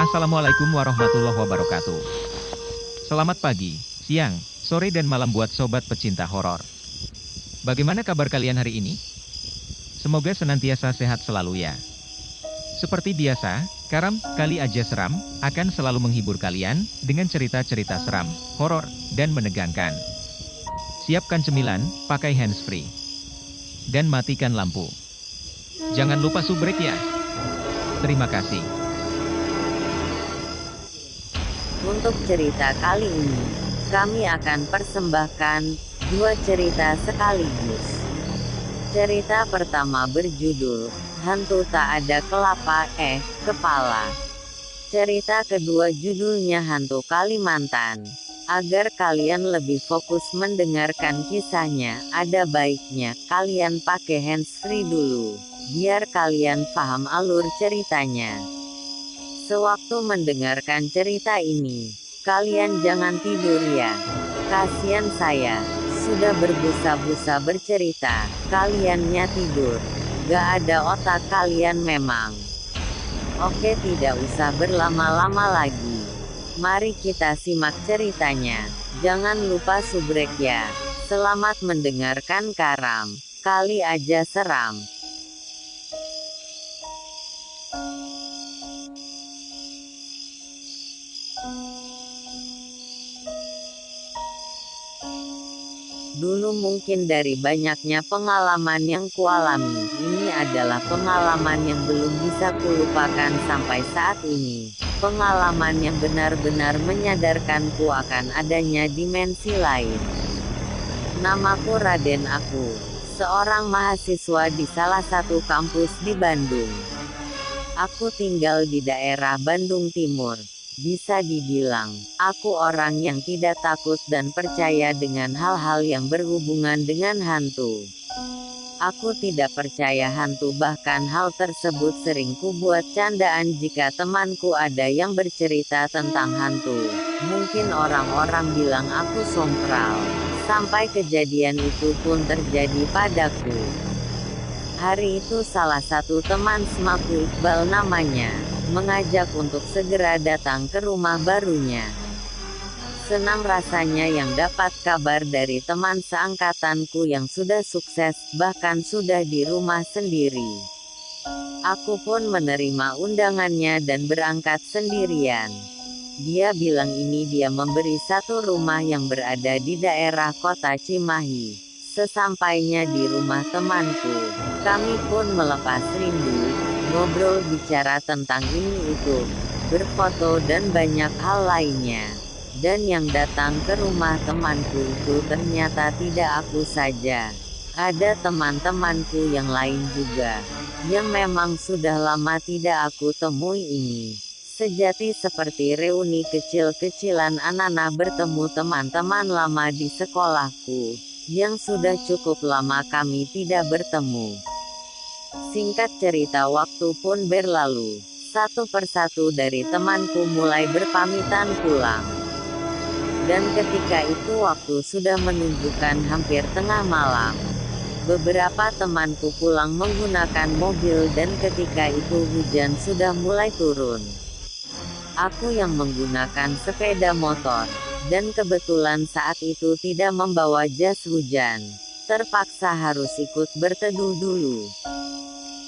Assalamualaikum warahmatullahi wabarakatuh. Selamat pagi, siang, sore dan malam buat sobat pecinta horor. Bagaimana kabar kalian hari ini? Semoga senantiasa sehat selalu ya. Seperti biasa, Karam Kali Aja Seram akan selalu menghibur kalian dengan cerita-cerita seram, horor, dan menegangkan. Siapkan cemilan, pakai handsfree, dan matikan lampu. Jangan lupa subrek ya. Terima kasih. Untuk cerita kali ini, kami akan persembahkan dua cerita sekaligus. Cerita pertama berjudul Hantu Tak Ada Kepala. Cerita kedua judulnya Hantu Kalimantan. Agar kalian lebih fokus mendengarkan kisahnya, ada baiknya kalian pakai handsfree dulu, biar kalian paham alur ceritanya. Sewaktu mendengarkan cerita ini, kalian jangan tidur ya. Kasian saya, sudah berbusa-busa bercerita, kaliannya tidur. Gak ada otak kalian memang. Oke, tidak usah berlama-lama lagi. Mari kita simak ceritanya. Jangan lupa subrek ya. Selamat mendengarkan Karam Kali Aja Seram. Dulu mungkin dari banyaknya pengalaman yang kualami, ini adalah pengalaman yang belum bisa kulupakan sampai saat ini. Pengalaman yang benar-benar menyadarkanku akan adanya dimensi lain. Namaku Raden, aku seorang mahasiswa di salah satu kampus di Bandung. Aku tinggal di daerah Bandung Timur. Bisa dibilang, aku orang yang tidak takut dan percaya dengan hal-hal yang berhubungan dengan hantu. Aku tidak percaya hantu, bahkan hal tersebut sering kubuat candaan jika temanku ada yang bercerita tentang hantu. Mungkin orang-orang bilang aku sompral. Sampai kejadian itu pun terjadi padaku. Hari itu salah satu teman semaku, Iqbal namanya, mengajak untuk segera datang ke rumah barunya. Senang rasanya yang dapat kabar dari teman seangkatanku yang sudah sukses, bahkan sudah di rumah sendiri. Aku pun menerima undangannya dan berangkat sendirian. Dia bilang ini dia memberi satu rumah yang berada di daerah kota Cimahi. Sesampainya di rumah temanku, kami pun melepas rindu, ngobrol bicara tentang ini itu, berfoto dan banyak hal lainnya. Dan yang datang ke rumah temanku itu ternyata tidak aku saja. Ada teman-temanku yang lain juga, yang memang sudah lama tidak aku temui ini. Sejati seperti reuni kecil-kecilan anak-anak bertemu teman-teman lama di sekolahku, yang sudah cukup lama kami tidak bertemu. Singkat cerita, waktu pun berlalu. Satu persatu dari temanku mulai berpamitan pulang. Dan ketika itu waktu sudah menunjukkan hampir tengah malam. Beberapa temanku pulang menggunakan mobil dan ketika itu hujan sudah mulai turun. Aku yang menggunakan sepeda motor. Dan kebetulan saat itu tidak membawa jas hujan. Terpaksa harus ikut berteduh dulu.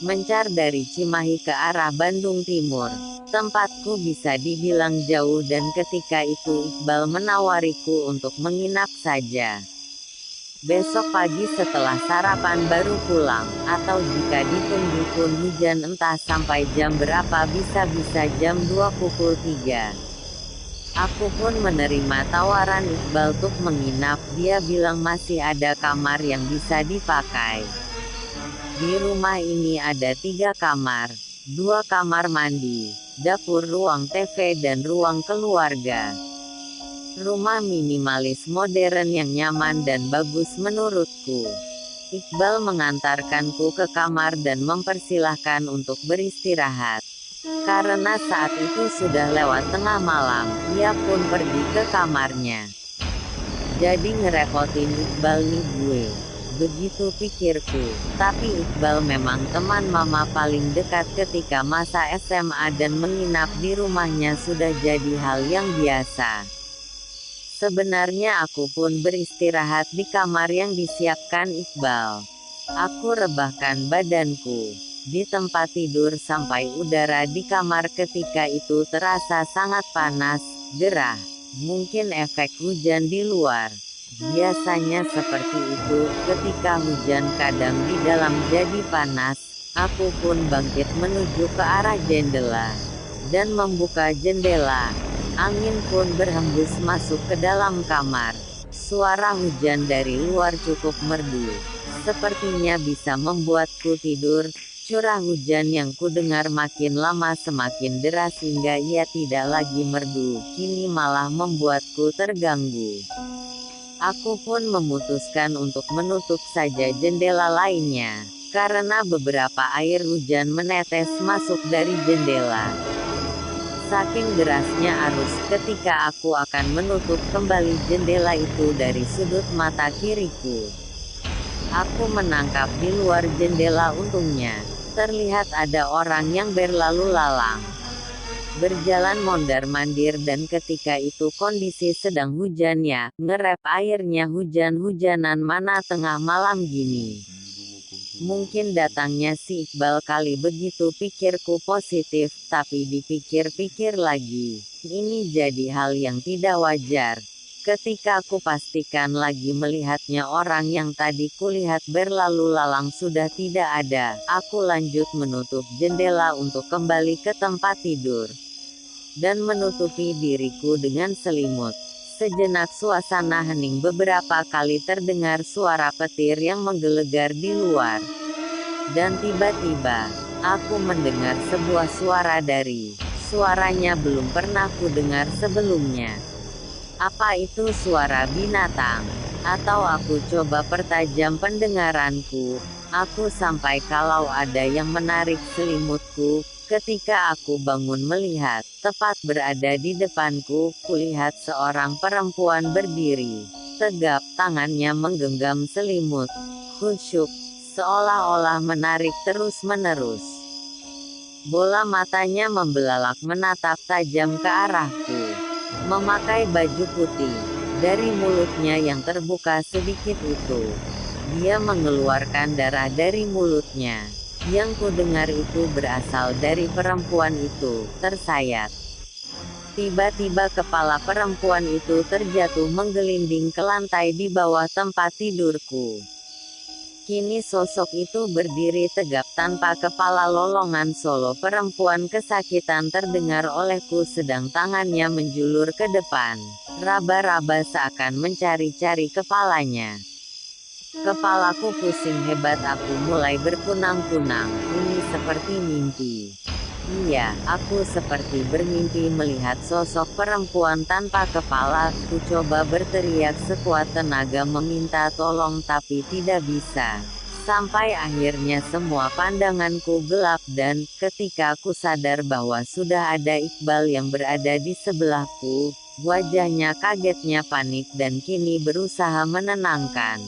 Mencar dari Cimahi ke arah Bandung Timur. Tempatku bisa dibilang jauh dan ketika itu Iqbal menawariku untuk menginap saja. Besok pagi setelah sarapan baru pulang, atau jika ditunggu pun hujan entah sampai jam berapa, bisa-bisa jam 2 pukul 3. Aku pun menerima tawaran Iqbal untuk menginap, dia bilang masih ada kamar yang bisa dipakai. Di rumah ini ada 3 kamar, 2 kamar mandi, dapur, ruang TV dan ruang keluarga. Rumah minimalis modern yang nyaman dan bagus menurutku. Iqbal mengantarkanku ke kamar dan mempersilahkan untuk beristirahat. Karena saat itu sudah lewat tengah malam, ia pun pergi ke kamarnya. Jadi ngerepotin Iqbal nih gue. begitu pikirku. Tapi Iqbal memang teman mama paling dekat ketika masa SMA dan menginap di rumahnya sudah jadi hal yang biasa. Sebenarnya aku pun beristirahat di kamar yang disiapkan Iqbal. Aku rebahkan badanku di tempat tidur sampai udara di kamar ketika itu terasa sangat panas, gerah. Mungkin efek hujan di luar. Biasanya seperti itu, ketika hujan kadang di dalam jadi panas, aku pun bangkit menuju ke arah jendela dan membuka jendela. Angin pun berhembus masuk ke dalam kamar. Suara hujan dari luar cukup merdu. Sepertinya bisa membuatku tidur. Curah hujan yang kudengar makin lama semakin deras hingga ia tidak lagi merdu, kini malah membuatku terganggu. Aku pun memutuskan untuk menutup saja jendela lainnya, karena beberapa air hujan menetes masuk dari jendela. Saking derasnya arus ketika aku akan menutup kembali jendela itu dari sudut mata kiriku. Aku menangkap di luar jendela untungnya. Terlihat ada orang yang berlalu lalang. Berjalan mondar-mandir dan ketika itu kondisi sedang hujan ya, ngerep airnya hujan-hujanan mana tengah malam gini. Mungkin datangnya si Iqbal kali begitu pikirku positif, tapi dipikir-pikir lagi. Ini jadi hal yang tidak wajar. Ketika aku pastikan lagi melihatnya orang yang tadi kulihat berlalu lalang sudah tidak ada, aku lanjut menutup jendela untuk kembali ke tempat tidur. Dan menutupi diriku dengan selimut. Sejenak suasana hening beberapa kali terdengar suara petir yang menggelegar di luar. Dan tiba-tiba, aku mendengar sebuah suara dari suaranya belum pernah kudengar sebelumnya. Apa itu suara binatang? Atau aku coba pertajam pendengaranku. Aku sampai kalau ada yang menarik selimutku. Ketika aku bangun melihat, tepat berada di depanku, kulihat seorang perempuan berdiri. Tegap, tangannya menggenggam selimut. Khusyuk, seolah-olah menarik terus-menerus. Bola matanya membelalak menatap tajam ke arahku. Memakai baju putih. Dari mulutnya yang terbuka sedikit itu, dia mengeluarkan darah dari mulutnya. Yang kudengar itu berasal dari perempuan itu, tersayat. Tiba-tiba kepala perempuan itu terjatuh menggelinding ke lantai di bawah tempat tidurku. Kini sosok itu berdiri tegap tanpa kepala lolongan solo perempuan kesakitan terdengar olehku sedang tangannya menjulur ke depan. Raba-raba seakan mencari-cari kepalanya. Kepalaku pusing hebat aku mulai berkunang-kunang, ini seperti mimpi. Iya, aku seperti bermimpi melihat sosok perempuan tanpa kepala. Ku coba berteriak sekuat tenaga meminta tolong tapi tidak bisa. Sampai akhirnya semua pandanganku gelap dan ketika aku sadar bahwa sudah ada Iqbal yang berada di sebelahku, wajahnya kagetnya panik dan kini berusaha menenangkan.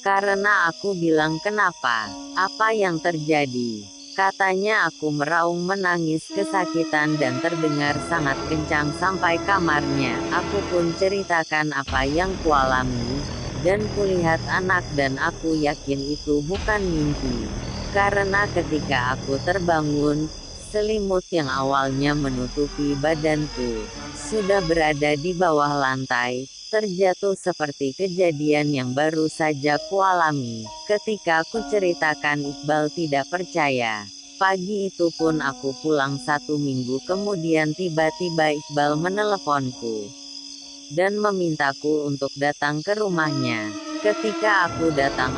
Karena aku bilang kenapa? Apa yang terjadi? Katanya aku meraung menangis kesakitan dan terdengar sangat kencang sampai kamarnya. Aku pun ceritakan apa yang kualami. Dan kulihat anak dan aku yakin itu bukan mimpi. Karena ketika aku terbangun, selimut yang awalnya menutupi badanku, sudah berada di bawah lantai. Terjatuh seperti kejadian yang baru saja kualami. Ketika aku ceritakan Iqbal tidak percaya. Pagi itu pun aku pulang 1 minggu kemudian tiba-tiba Iqbal meneleponku. Dan memintaku untuk datang ke rumahnya. Ketika aku datang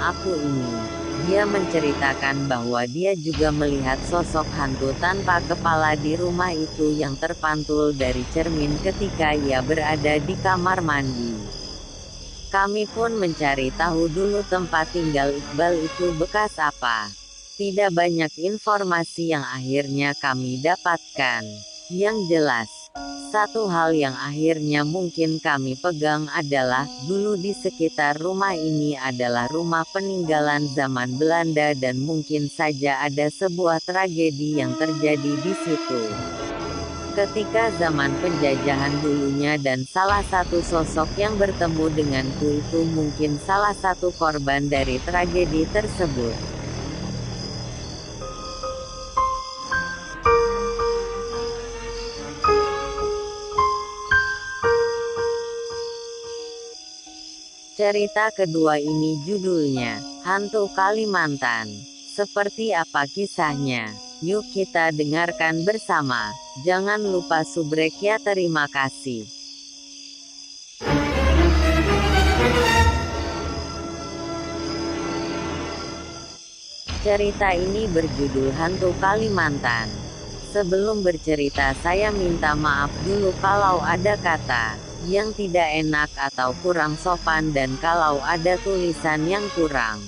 dia menceritakan bahwa dia juga melihat sosok hantu tanpa kepala di rumah itu yang terpantul dari cermin ketika ia berada di kamar mandi. Kami pun mencari tahu dulu tempat tinggal Iqbal itu bekas apa. Tidak banyak informasi yang akhirnya kami dapatkan. Yang jelas, Satu hal yang akhirnya mungkin kami pegang adalah, dulu di sekitar rumah ini adalah rumah peninggalan zaman Belanda dan mungkin saja ada sebuah tragedi yang terjadi di situ. Ketika zaman penjajahan dulunya dan salah satu sosok yang bertemu denganku itu mungkin salah satu korban dari tragedi tersebut. Cerita kedua ini judulnya, Hantu Kalimantan. Seperti apa kisahnya? Yuk kita dengarkan bersama. Jangan lupa subrek ya, terima kasih. Cerita ini berjudul Hantu Kalimantan. Sebelum bercerita saya minta maaf dulu kalau ada kata yang tidak enak atau kurang sopan dan kalau ada tulisan yang kurang.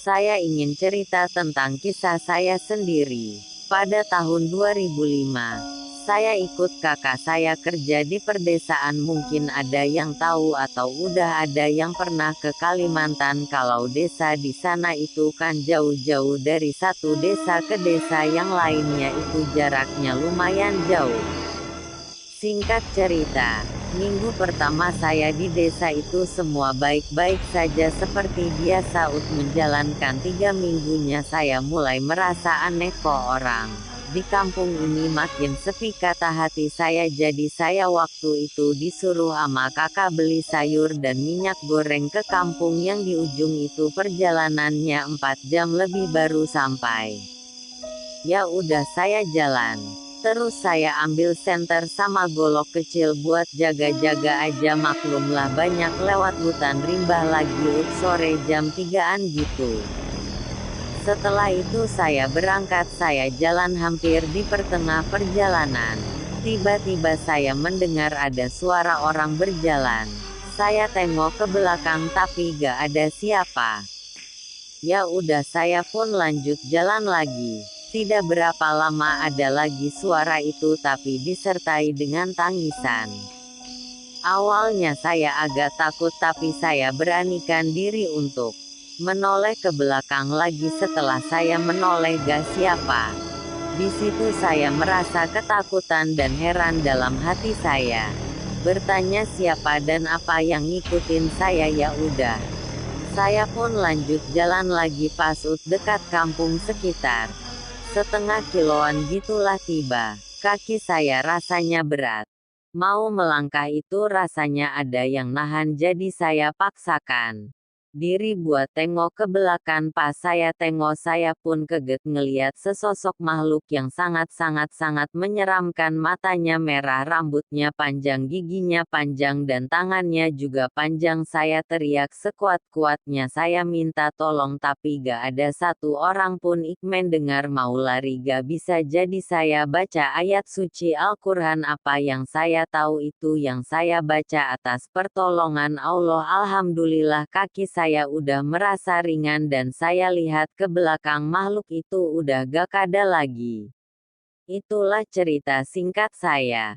Saya ingin cerita tentang kisah saya sendiri. Pada tahun 2005, saya ikut kakak saya kerja di perdesaan. Mungkin ada yang tahu atau udah ada yang pernah ke Kalimantan. Kalau desa di sana itu kan jauh-jauh dari satu desa ke desa yang lainnya, itu jaraknya lumayan jauh. Singkat cerita, minggu pertama saya di desa itu semua baik-baik saja seperti biasa. Menjalankan 3 minggunya saya mulai merasa aneh, kok orang di kampung ini makin sepi, kata hati saya. Jadi saya waktu itu disuruh ama kakak beli sayur dan minyak goreng ke kampung yang di ujung itu, perjalanannya 4 jam lebih baru sampai. Ya udah saya jalan. Terus saya ambil senter sama golok kecil buat jaga-jaga aja. Maklumlah banyak lewat hutan rimba lagi. Sore jam 3-an gitu. Setelah itu saya berangkat. Saya jalan hampir di pertengah perjalanan. Tiba-tiba saya mendengar ada suara orang berjalan. Saya tengok ke belakang tapi gak ada siapa. Ya udah saya pun lanjut jalan lagi. Tidak berapa lama ada lagi suara itu tapi disertai dengan tangisan. Awalnya saya agak takut tapi saya beranikan diri untuk menoleh ke belakang lagi. Setelah saya menoleh gak siapa. Di situ saya merasa ketakutan dan heran dalam hati saya. Bertanya siapa dan apa yang ngikutin saya. Ya udah. Saya pun lanjut jalan lagi. Pas dekat kampung sekitar setengah kiloan gitulah, tiba kaki saya rasanya berat. Mau melangkah itu rasanya ada yang nahan, jadi saya paksakan diri buat tengok ke belakang. Pas saya tengok saya pun kaget ngeliat sesosok makhluk yang sangat menyeramkan. Matanya merah, rambutnya panjang, giginya panjang dan tangannya juga panjang. Saya teriak sekuat-kuatnya, saya minta tolong tapi gak ada satu orang pun ikmen dengar. Mau lari gak bisa, jadi saya baca ayat suci Al-Quran. Apa yang saya tahu itu yang saya baca atas pertolongan Allah. Alhamdulillah kaki saya udah merasa ringan dan saya lihat ke belakang, makhluk itu udah gak ada lagi. Itulah cerita singkat saya.